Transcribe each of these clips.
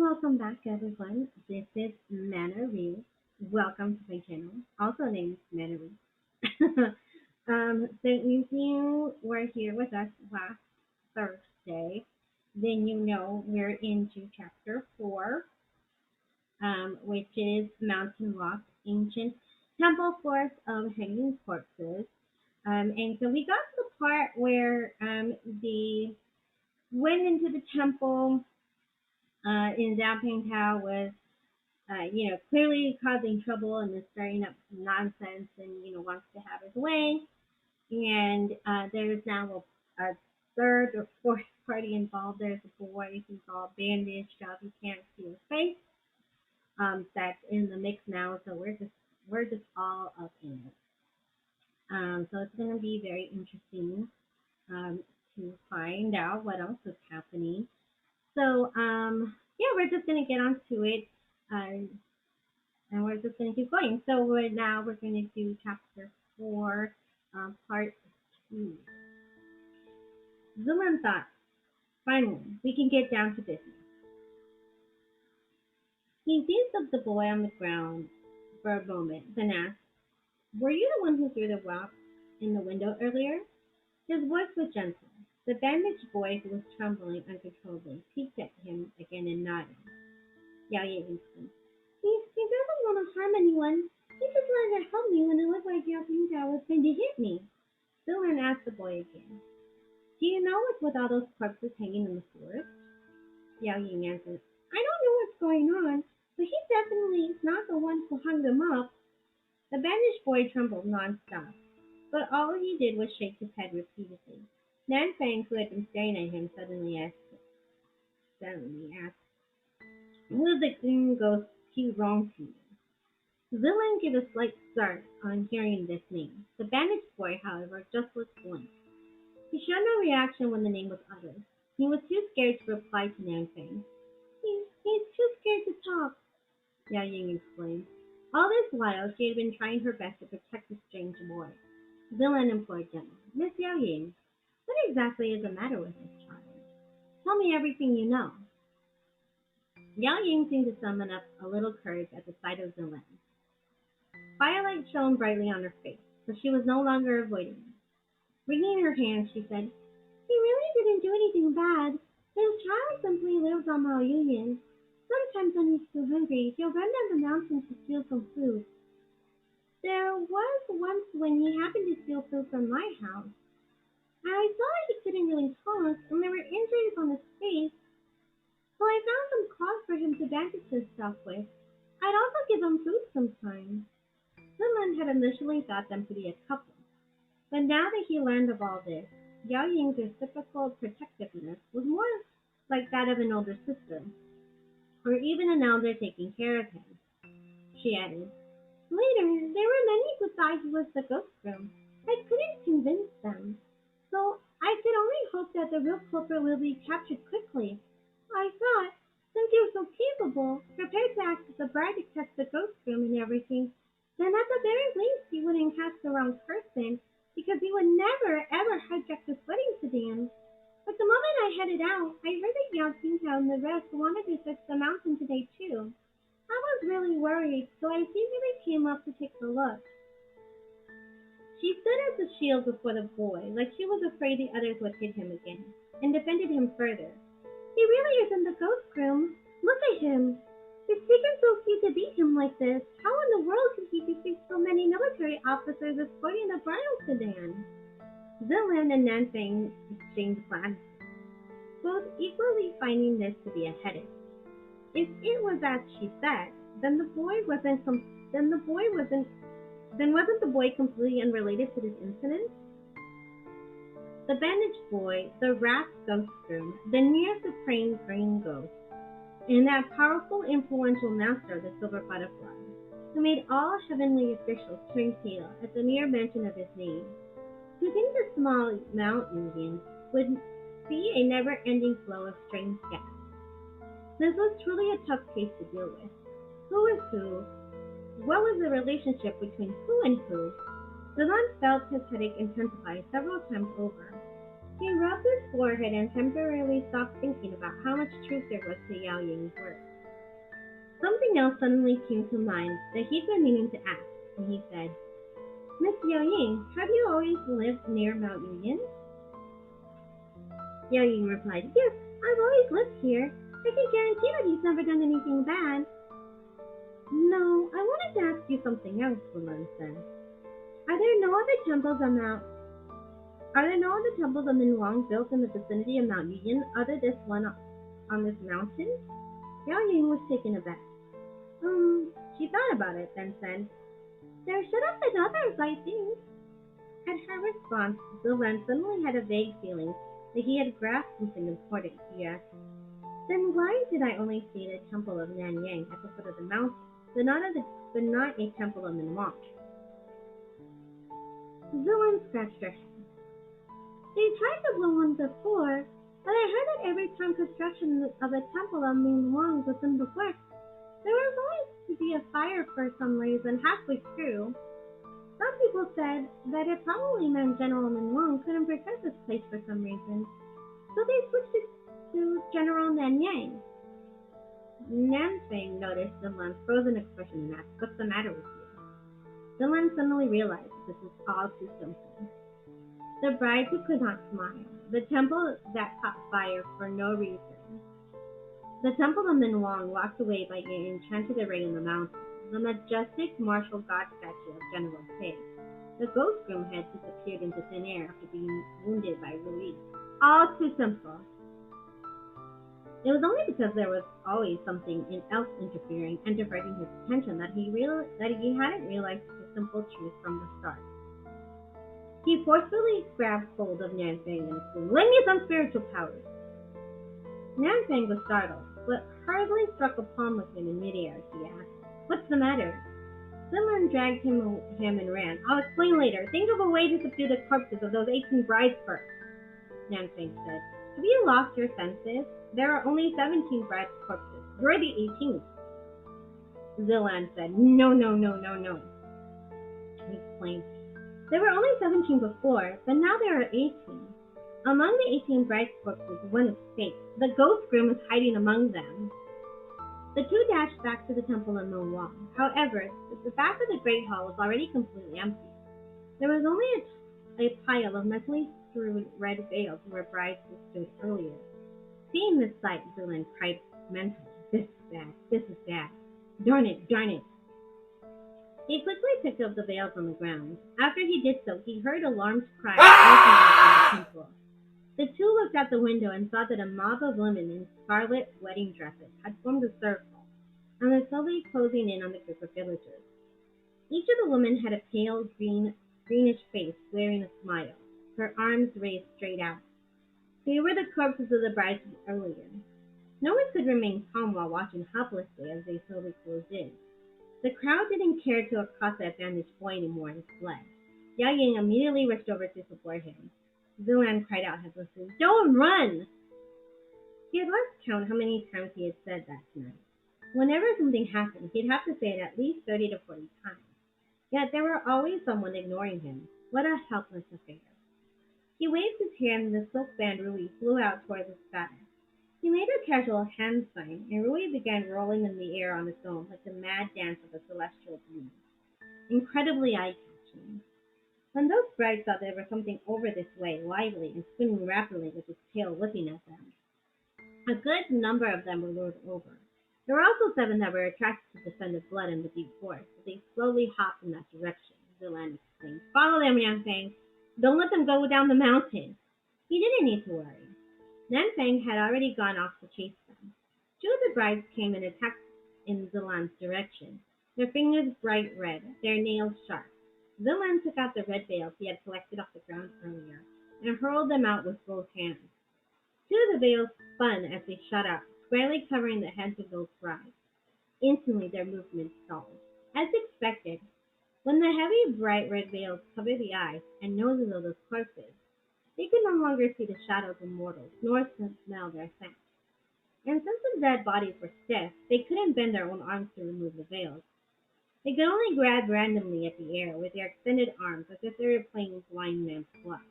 welcome back everyone. This is Mannery. Welcome to my channel, also named Mannery. So if you were here with us last Thursday, then you know we're into chapter 4, which is Mountain Rock, Ancient Temple Forest of Hanging Corpses. And so we got to the part where they went into the temple in Damping Town was clearly causing trouble and is stirring up some nonsense and, wants to have his way. And there's now a third or fourth party involved. There's a boy who's all bandaged up. You can't see his face. That's in the mix now, so we're just all up in it. So it's going to be very interesting to find out what else is happening. So, we're just going to get onto it, and we're just going to keep going. So we're going to do chapter 4, part 2. Zillan thought, finally, we can get down to business. He gazed at the boy on the ground for a moment, then asked, were you the one who threw the rock in the window earlier? His voice was gentle. The bandaged boy, who was trembling uncontrollably, peeked at him again and nodded. Yao Ying exclaimed, he doesn't want to harm anyone. He just wanted to help me when it looked like Yao Pingtao was going to hit me. Dylan asked the boy again, do you know what's with all those corpses hanging in the forest? Yao Ying answered, I don't know what's going on, but he definitely is not the one who hung them up. The bandaged boy trembled nonstop, but all he did was shake his head repeatedly. Nan Fang, who had been staring at him, suddenly asked, "Who the green ghost he wrong to you?" Zillan gave a slight start on hearing this name. The bandaged boy, however, just looked blank. He showed no reaction when the name was uttered. He was too scared to reply to Nan Fang. He's too scared to talk, Yao Ying explained. All this while, she had been trying her best to protect the strange boy. Zillan implored gently, Miss Yao Ying, what exactly is the matter with this child? Tell me everything you know. Yao Ying seemed to summon up a little courage at the sight of Zillan. Firelight shone brightly on her face, but she was no longer avoiding him. Wringing her hands, she said, he really didn't do anything bad. His child simply lives on Mao Yuyan. Sometimes when he's too hungry, he'll run down the mountain to steal some food. There was once when he happened to steal food from my house. I saw he couldn't really talk, and there were injuries on his face, so I found some cloth for him to bandage himself with. I'd also give him food sometimes. Zillan had initially thought them to be a couple, but now that he learned of all this, Yao Ying's reciprocal protectiveness was more like that of an older sister, or even an elder taking care of him. She added, later, there were many who thought he was the ghost groom. I couldn't convince them. So I could only hope that the real culprit will be captured quickly. I thought, since he was so capable, prepared to act as a bride to catch the ghost room and everything, then at the very least he wouldn't catch the wrong person, because he would never ever hijack this wedding sedan. But the moment I headed out, I heard that Yao Qingtao and the rest wanted to search the mountain today too. I was really worried, so I secretly came up to take a look. She stood as a shield before the boy, like she was afraid the others would hit him again, and defended him further. He really isn't the ghost groom. Look at him. It's taken so few to beat him like this. How in the world could he defeat so many military officers escorting the bridal sedan? Zillan and Nan Fang exchanged glances, both equally finding this to be a headache. If it was as she said, then wasn't the boy completely unrelated to this incident? The bandaged boy, the wrath ghost groom, the near supreme green ghost, and that powerful, influential master of the silver butterfly, who made all heavenly officials turn pale at the mere mention of his name. To think the small mountain Indian would see a never-ending flow of strange gas. This was truly a tough case to deal with. Who is who? What was the relationship between who and who? Zillan felt his headache intensify several times over. He rubbed his forehead and temporarily stopped thinking about how much truth there was to Yao Ying's words. Something else suddenly came to mind that he'd been meaning to ask, and he said, Miss Yao Ying, have you always lived near Mount Union? Yao Ying replied, Yes, I've always lived here. I can guarantee that he's never done anything bad. No, I wanted to ask you something else, Wen said. Are there no other temples on Mount Are there no other temples of Minwang built in the vicinity of Mount Union other than this one on this mountain? Yao Ying was taken aback. She thought about it, then said, There should have been others, I think. At her response, Zilren suddenly had a vague feeling that he had grasped something important. He asked, Then why did I only see the temple of Nanyang at the foot of the mountain, but not a temple of Minwang? Zilren scratched her head. They tried to blow one before, but I heard that every time construction of a temple of Minwang was in the works, there was always to be a fire for some reason halfway through. Some people said that it probably meant General Minwang couldn't protect this place for some reason, so they switched it to General Nanyang. Nanfang noticed Zilren's frozen expression and asked, What's the matter with you? Zilren suddenly realized this was all too simple. The bride who could not smile, the temple that caught fire for no reason. The temple of Minwang locked away by an enchanted array in the mountains, the majestic martial god statue of General Pei. The ghost groom had disappeared into thin air after being wounded by Ruiz. All too simple. It was only because there was always something else interfering and diverting his attention that he hadn't realized the simple truth from the start. He forcefully grabbed hold of Nanfang and exclaimed, Lend me some spiritual powers! Nanfang was startled, but hurriedly struck a palm with him in midair. He asked, What's the matter? Zilren dragged him and ran. I'll explain later. Think of a way to subdue the corpses of those 18 brides first, Nanfang said. Have you lost your senses? There are only 17 brides' corpses. You're the 18th. Zilren said, No. He explained, There were only 17 before, but now there are 18. Among the 18 bride's corpses, one is fake. The ghost groom is hiding among them. The two dashed back to the temple in Minwang. However, the back of the Great Hall was already completely empty. There was only a pile of mentally strewn red veils where brides stood earlier. Seeing this sight, Zilren cried mentally, This is bad. Darn it. He quickly picked up the veils on the ground. After he did so, he heard alarmed cries from the temple. The two looked out the window and saw that a mob of women in scarlet wedding dresses had formed a circle and were slowly closing in on the group of villagers. Each of the women had a pale greenish face, wearing a smile, her arms raised straight out. They were the corpses of the brides from earlier. No one could remain calm while watching helplessly as they slowly closed in. The crowd didn't care to accost that bandaged boy anymore and fled. Yao Ying immediately rushed over to support him. Zilren cried out helplessly, Don't run! He had lost count how many times he had said that tonight. Whenever something happened, he'd have to say it at least 30 to 40 times. Yet there were always someone ignoring him. What a helpless affair. He waved his hand and the silk band Rui flew out toward the sky. He made a casual hand sign, and Rui began rolling in the air on its own like the mad dance of a celestial being. Incredibly eye-catching. When those brides thought there was something over this way, lively and spinning rapidly with its tail whipping at them, a good number of them were lured over. There were also 7 that were attracted to the scent of blood in the deep forest, but they slowly hopped in that direction. Zilren exclaimed, Follow them, Nanfang! Don't let them go down the mountain! He didn't need to worry. Nanfang had already gone off to chase them. 2 of the brides came and attacked in Zilren's direction, their fingers bright red, their nails sharp. Zilren took out the red veils he had collected off the ground earlier and hurled them out with both hands. 2 of the veils spun as they shot out, squarely covering the heads of those brides. Instantly their movements stalled. As expected, when the heavy bright red veils covered the eyes and noses of those corpses, they could no longer see the shadows of mortals, nor smell their scent. And since the dead bodies were stiff, they couldn't bend their own arms to remove the veils. They could only grab randomly at the air with their extended arms as if they were playing blind man's bluff.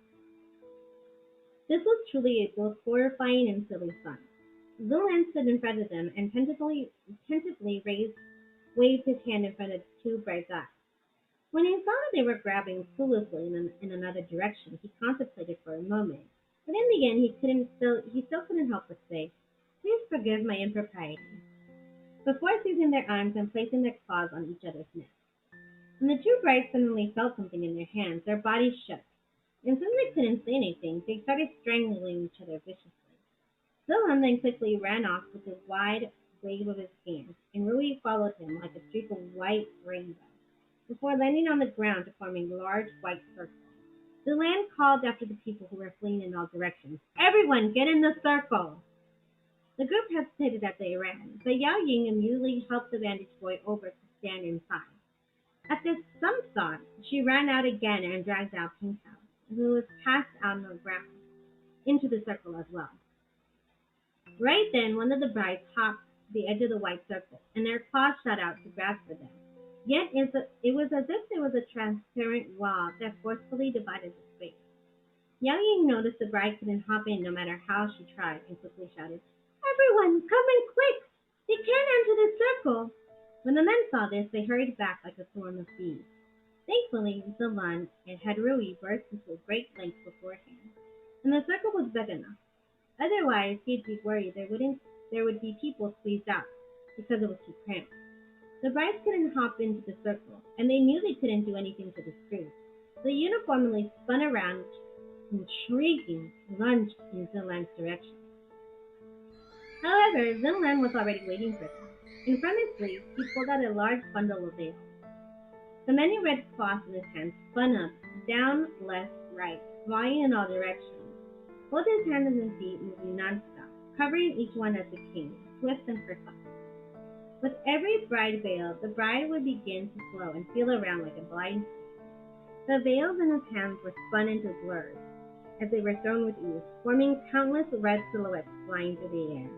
This was truly a both horrifying and silly sight. Zulan stood in front of them and tentatively waved his hand in front of two bright eyes. When he saw that they were grabbing foolishly in another direction, he contemplated for a moment. But in the end, he still couldn't help but say, "Please forgive my impropriety," before seizing their arms and placing their claws on each other's necks. When the two brides suddenly felt something in their hands, their bodies shook, and since they couldn't say anything, they started strangling each other viciously. Wilhelm then quickly ran off with a wide wave of his hands, and Rui followed him like a streak of white rainbow, before landing on the ground to form a large white circle. The land called after the people who were fleeing in all directions, "Everyone, get in the circle!" The group hesitated as they ran, but Yao Ying immediately helped the bandaged boy over to stand inside. After some thought, she ran out again and dragged out Pink House, who was passed out on the ground, into the circle as well. Right then, one of the brides hopped the edge of the white circle, and their claws shot out to grasp for them. Yet it was as if there was a transparent wall that forcefully divided the space. Yao Ying noticed the bride couldn't hop in no matter how she tried, and quickly shouted, "Everyone, come in quick! They can't enter the circle!" When the men saw this, they hurried back like a swarm of bees. Thankfully, Zilan and Hadrui burst into a great length beforehand, and the circle was big enough. Otherwise, he'd be worried there would be people squeezed out because it was too cramped. The brides couldn't hop into the circle, and they knew they couldn't do anything to the screws. They uniformly spun around and shrieking lunged in Zilan's direction. However, Zilan was already waiting for them, and from his sleeve he pulled out a large bundle of veils. The many red cloths in his hands spun up, down, left, right, flying in all directions. Both his hands and feet moving non-stop, covering each one as it came, swift and precise. With every bride veil, the bride would begin to flow and feel around like a blind. The veils in his hands were spun into blurs as they were thrown with ease, forming countless red silhouettes flying through the air.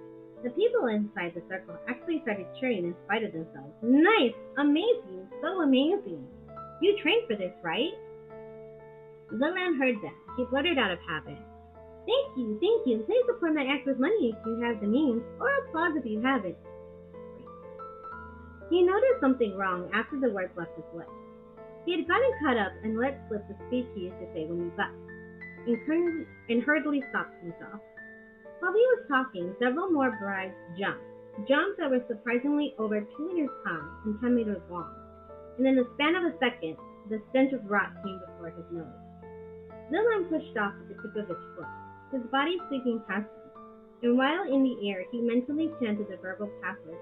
The people inside the circle actually started cheering in spite of themselves. "Nice! Amazing! So amazing! You trained for this, right?" The man heard them. He blurted out of habit, "Thank you, thank you. Please support my act with money if you have the means, or applause if you have it." He noticed something wrong after the words left his lips. He had gotten caught up and let slip the speech he used to say when he bucked, and hurriedly stopped himself. While he was talking, several more brides jumps that were surprisingly over 2 meters high and 10 meters long, and in the span of a second, the stench of rot came before his nose. Zilan pushed off with the tip of his foot, his body sweeping past him, and while in the air, he mentally chanted the verbal password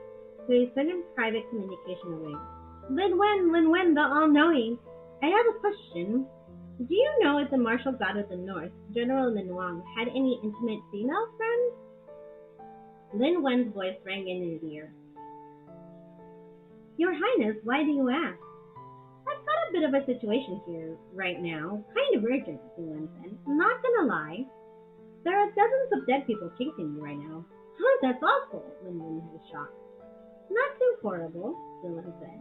to a certain private communication array. "Lin Wen, the all-knowing. I have a question. Do you know if the martial god of the north, General Lin Wang, had any intimate female friends?" Lin Wen's voice rang in his ear. "Your Highness, why do you ask?" "I've got a bit of a situation here right now. Kind of urgent," Lin said. "Not gonna lie. There are dozens of dead people chasing me right now." "Huh, that's awful," Lin was shocked. "Not too horrible," Dylan said.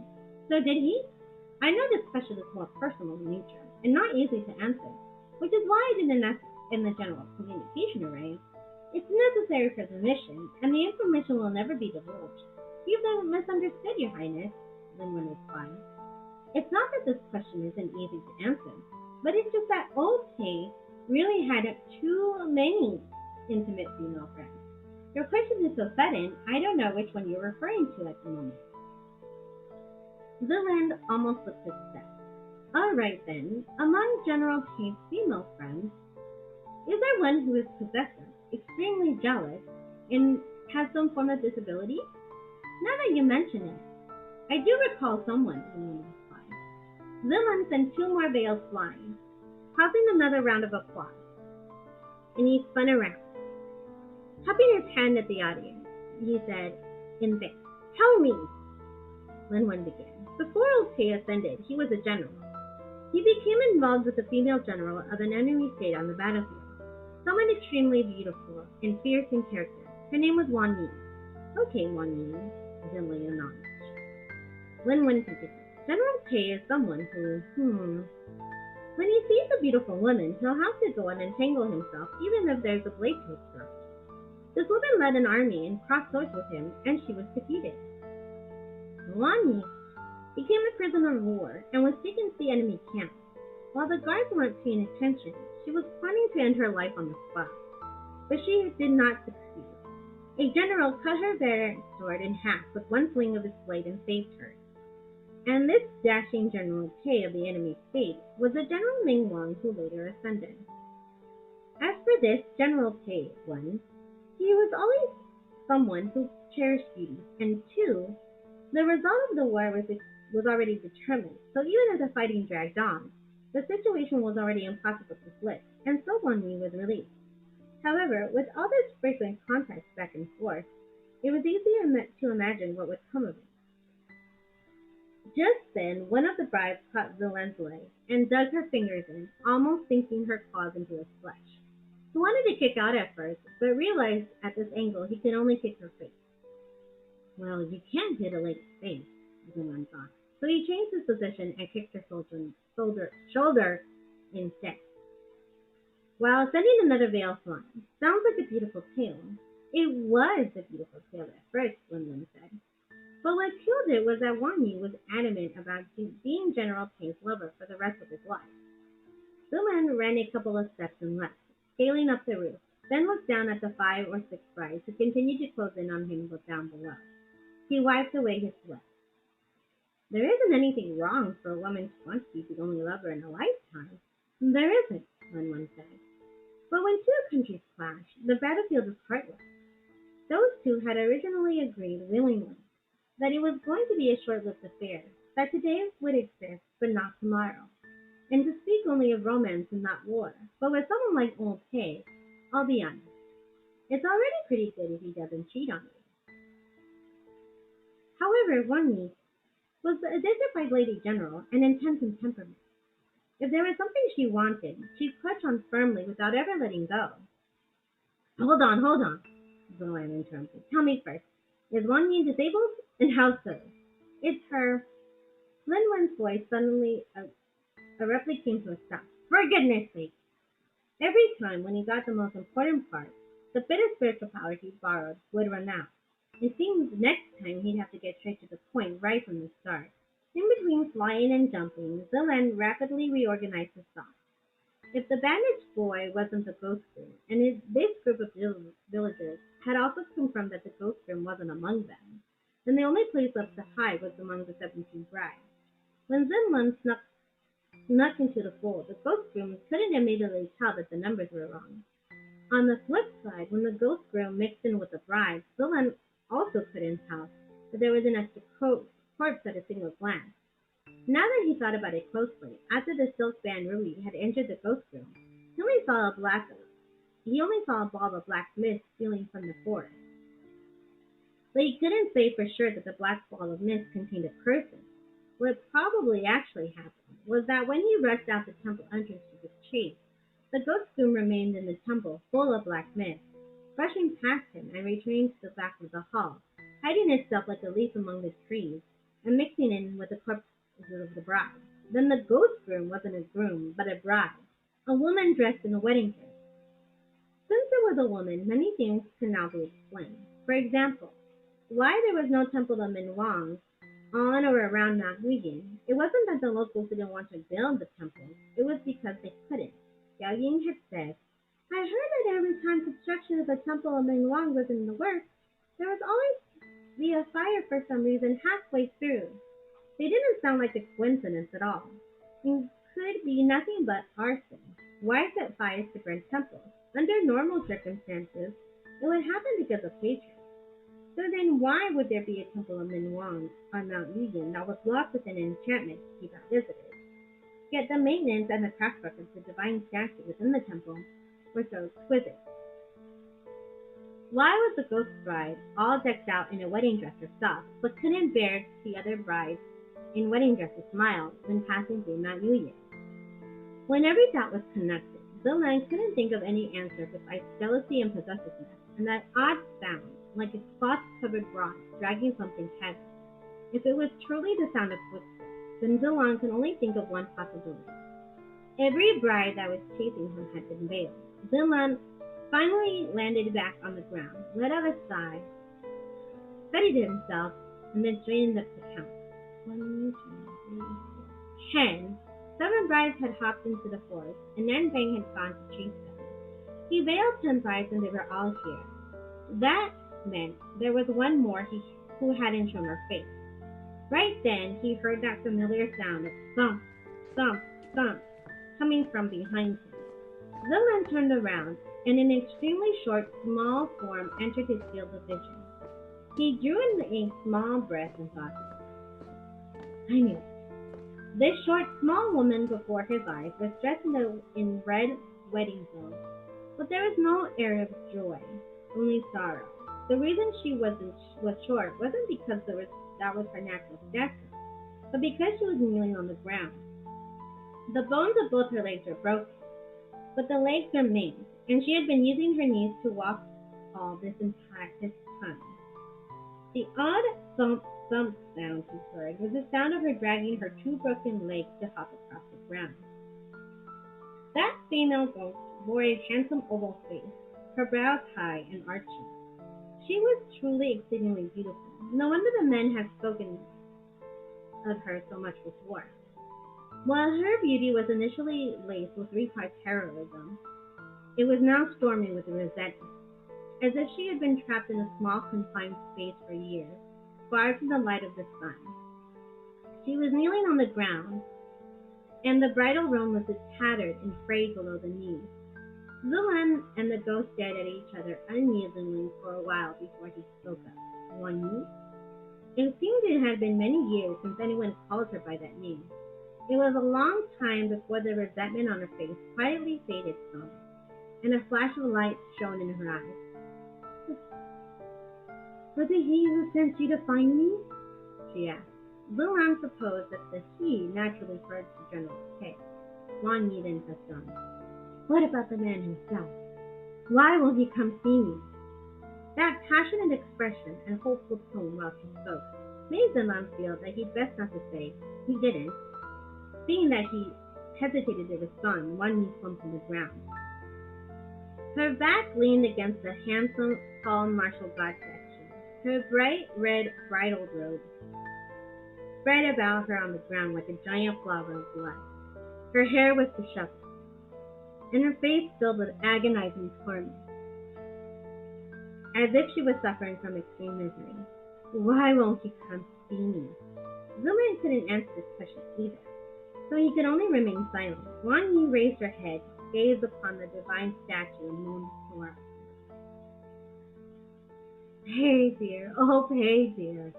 "So did he?" "I know this question is more personal in nature, and not easy to answer, which is why I didn't ask in the general communication array. It's necessary for the mission, and the information will never be divulged. You've misunderstood, Your Highness," Linwen replied. "It's not that this question isn't easy to answer, but it's just that old Tay really had too many intimate female friends. Your question is so sudden, I don't know which one you're referring to at the moment." Ziland almost slipped his step. "All right then, among General Tay's female friends, is there one who is possessive, extremely jealous, and has some form of disability?" "Now that you mention it, I do recall someone," Ziland replied. Ziland sent 2 more veils flying, causing another round of applause, and he spun around. Tapping his hand at the audience, he said, in vain, "Tell me." Linwen began. Before old Tay ascended, he was a general. He became involved with the female general of an enemy state on the battlefield, someone extremely beautiful and fierce in character. Her name was Wan Yi. "Okay, Wan Yi," Zinli acknowledged. Linwen continued. "General Tay is someone who, when he sees a beautiful woman, he'll have to go and entangle himself, even if there's a blade to his throat." This woman led an army and crossed swords with him, and she was defeated. Wang Yi became a prisoner of war and was taken to the enemy camp. While the guards weren't paying attention, she was planning to end her life on the spot, but she did not succeed. A general cut her bare sword in half with one swing of his blade and saved her. And this dashing General Tay of the enemy's fate was the General Ming Wang who later ascended. As for this General Tay, one, he was always someone who cherished beauty, and two, the result of the war was already determined, so even as the fighting dragged on, the situation was already impossible to flip, and so Wang Yi was released. However, with all this frequent contact back and forth, it was easy to imagine what would come of it. Just then, one of the brides caught Zilan's leg and dug her fingers in, almost sinking her claws into his flesh. He wanted to kick out at first, but realized at this angle he could only kick her face. Well, you can't hit a lady's face, Zilan thought, so he changed his position and kicked her shoulder instead. While sending another veil flying, sounds like a beautiful tale. It was a beautiful tale at first, Lin said. But what killed it was that Wang Yi was adamant about being General Tay's lover for the rest of his life. Zilan ran a couple of steps and left, scaling up the roof, then looked down at the 5 or 6 brides who continued to close in on him down below. He wiped away his sweat. There isn't anything wrong for a woman to want to be the only lover in a lifetime. There isn't, Lin said. But when two countries clash, the battlefield is heartless. Those two had originally agreed willingly that it was going to be a short-lived affair, that today would exist, but not tomorrow, and to speak only of romance and not war. But with someone like Old Tay, I'll be honest, it's already pretty good if he doesn't cheat on you. However, Wang Yi was a dignified lady general and intense in temperament. If there was something she wanted, she'd clutch on firmly without ever letting go. Hold on, Zilan interrupted. Tell me first, is Wang Yi disabled? And how so? It's her. Lin Wen's voice suddenly abruptly came to a stop. For goodness sake! Every time when he got the most important part, the bit of spiritual power he borrowed would run out. It seemed next time he'd have to get straight to the point right from the start. In between flying and jumping, Zilan rapidly reorganized his thoughts. If the bandaged boy wasn't the ghost groom, and this group of villagers had also confirmed that the ghost groom wasn't among them, then the only place left to hide was among the 17 brides. When Zilan snuck into the fold, the ghost groom couldn't immediately tell that the numbers were wrong. On the flip side, when the ghost groom mixed in with the brides, Zilan also couldn't tell that there was an extra corpse at a single glance. Now that he thought about it closely, after the silk band Ruby had entered the ghost room, he only saw a ball of black mist spilling from the forest. But he couldn't say for sure that the black ball of mist contained a person. What probably actually happened was that when he rushed out the temple entrance to the chase, the ghost groom remained in the temple full of black mist, brushing past him and returning to the back of the hall, hiding itself like a leaf among the trees, and mixing in with the corpses of the bride. Then the ghost groom wasn't a groom, but a bride, a woman dressed in a wedding dress. Since it was a woman, many things can now be explained. For example, why there was no temple of Min Wang on or around Mount Huyin. It wasn't that the locals didn't want to build the temple, it was because they couldn't. Yao Ying had said, I heard that every time construction of the temple of Min Wang was in the works, there was always be a fire for some reason halfway through. They didn't sound like a coincidence at all. It could be nothing but arson. Why set fires to burn temples? Under normal circumstances, it would happen because of hatred. So then why would there be a temple of Min Wang on Mount Yuyan that was locked with an enchantment to keep out visitors? Yet the maintenance and the craftwork of the divine statue within the temple were so exquisite. Why was the ghost bride all decked out in a wedding dress herself, but couldn't bear to see other brides in wedding dresses smile when passing through Mount Yuyan? When every thought was connected, Zilan couldn't think of any answer besides jealousy and possessiveness, and that odd sound, like a cloth-covered bronze dragging something heavy. If it was truly the sound of footsteps, then Zilan could only think of one possibility. Every bride that was chasing him had been veiled. Zilan Finally landed back on the ground, let out a sigh, steadied himself, and then straightened up the count. 10. Seven brides had hopped into the forest, and Nan Bang had gone to chase them. He veiled 10 brides, and they were all here. That meant there was one more who hadn't shown her face. Right then, he heard that familiar sound of thump, thump, thump, coming from behind him. Zilan turned around, and an extremely short, small form entered his field of vision. He drew in a small breath and thought, I knew it. This short, small woman before his eyes was dressed in red wedding clothes, but there was no air of joy, only sorrow. The reason she was short wasn't because that was her natural stature, but because she was kneeling on the ground. The bones of both her legs were broken, but the legs remained, and she had been using her knees to walk all this time. The odd thump thump sound he heard was the sound of her dragging her 2 broken legs to hop across the ground. That female ghost bore a handsome oval face, her brows high and arching. She was truly exceedingly beautiful. No wonder the men had spoken of her so much before. While her beauty was initially laced with 3 parts heroism, it was now storming with resentment, as if she had been trapped in a small confined space for years, far from the light of the sun. She was kneeling on the ground, and the bridal robe was tattered and frayed below the knees. Zilan and the ghost stared at each other uneasily for a while before he spoke up. One knee? It seemed it had been many years since anyone called her by that name. It was a long time before the resentment on her face quietly faded some, and a flash of light shone in her eyes. Was it he who sent you to find me? She asked. Zilan supposed that the he naturally referred to General K. Wang Yi then pressed on. What about the man himself? Why won't he come see me? That passionate expression and hopeful tone while she spoke made Zilan feel that he'd best not to say he didn't. Seeing that he hesitated to respond, Wang Yi slumped to the ground. Her back leaned against the handsome, tall martial guard statue. Her bright red bridal robe spread about her on the ground like a giant flower of blood. Her hair was disheveled, and her face filled with agonizing torment, as if she was suffering from extreme misery. Why won't he come see me? Zilan couldn't answer this question either, so he could only remain silent. Wang Yi raised her head, gazed upon the divine statue, and moaned sorrowfully. Hey dear, oh hey dear,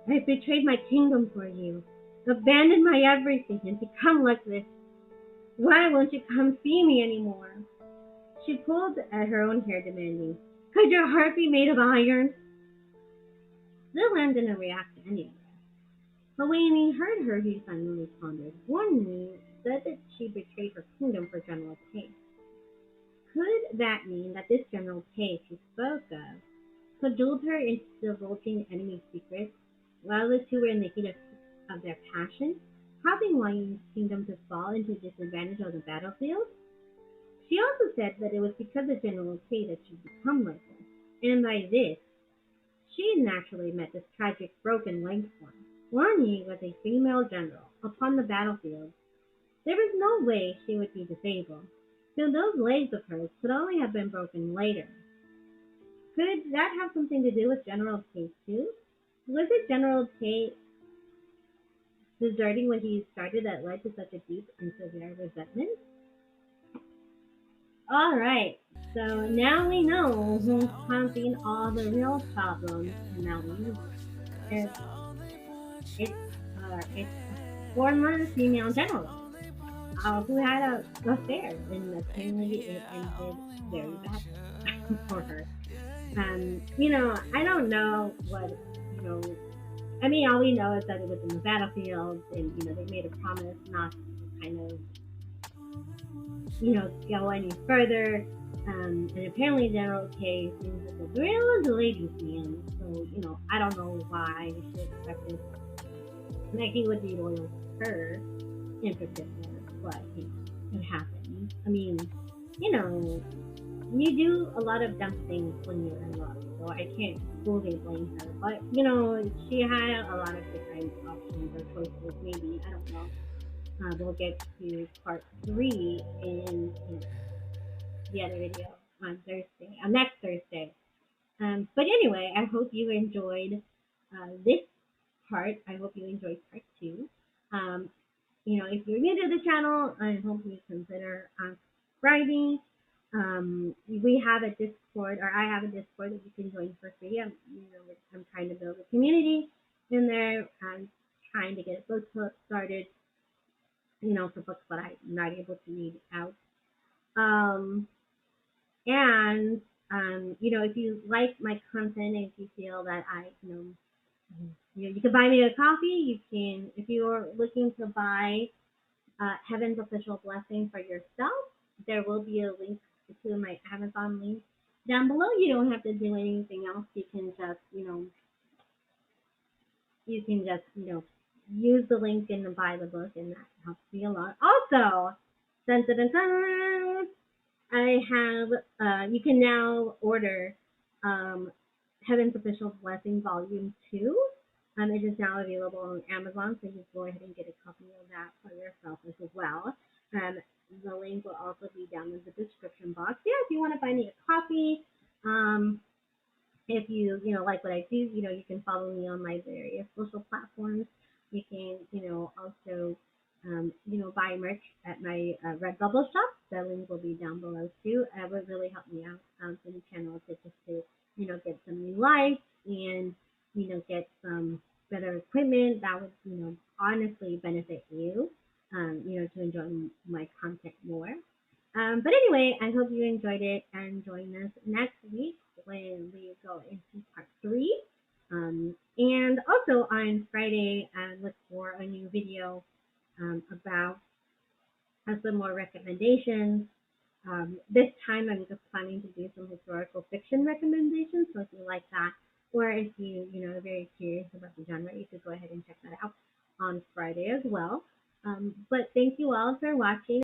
I betrayed my kingdom for you, abandoned my everything, and become like this. Why won't you come see me anymore? She pulled at her own hair, demanding, could your heart be made of iron? Zilan didn't react to any of that. But when he heard her, he finally pondered. One Yi said that she betrayed her kingdom for General K. Could that mean that this General K she spoke of cajoled her into divulging enemy secrets while the two were in the heat of their passion, causing Wang Yi's kingdom to fall into disadvantage on the battlefield? She also said that it was because of General K that she'd become like this, and by this, she naturally met this tragic broken leg form. Wang Yi was a female general upon the battlefield. There was no way she would be disabled, so those legs of hers could only have been broken later. Could that have something to do with General K too? Was it General K deserting what he started that led to such a deep and severe resentment? Alright, so now we know who's causing all the real problems in our universe. It's a former female general who had an affair, and apparently it ended very badly for her. I don't know what, all we know is that it was in the battlefield, and, they made a promise not to kind of, go any further. And apparently General K seems like a real ladies man, so, I don't know why she expected that he would be loyal to her in particular, but, it happens. you do a lot of dumb things when you're in love, so I can't fully blame her. But she had a lot of different options or choices. Maybe I don't know. We'll get to part three in the other video on Thursday, next Thursday. But anyway, I hope you enjoyed this part. I hope you enjoyed part two. Um, if you're new to the channel, I hope you consider subscribing. We have a Discord, or I have a Discord that you can join for free. I'm trying to build a community in there. I'm trying to get a book club started, for books that I'm not able to read out. Um, and if you like my content, if you feel that you can buy me a coffee. You can, if you're looking to buy Heaven's official blessing for yourself, there will be a link to my Amazon link down below. You don't have to do anything else. You can just use the link and buy the book, and that helps me a lot. Also, dun, dun, dun, dun, I have you can now order um, Heaven's Official Blessing Volume 2. It is now available on Amazon, so you can go ahead and get a copy of that for yourself as well. Um, the link will also be down in the description box. Yeah, if you want to buy me a coffee, if you like what I do, you can follow me on my various social platforms. You can also buy merch at my Redbubble shop. The link will be down below too. It would really help me out for the channel to get some new lights and get some better equipment that would honestly benefit you. To enjoy my content more. But anyway, I hope you enjoyed it and join us next week when we go into part three. And also on Friday, look for a new video about some more recommendations. This time, I'm just planning to do some historical fiction recommendations. So if you like that, or if are very curious about the genre, you could go ahead and check that out on Friday as well. But thank you all for watching.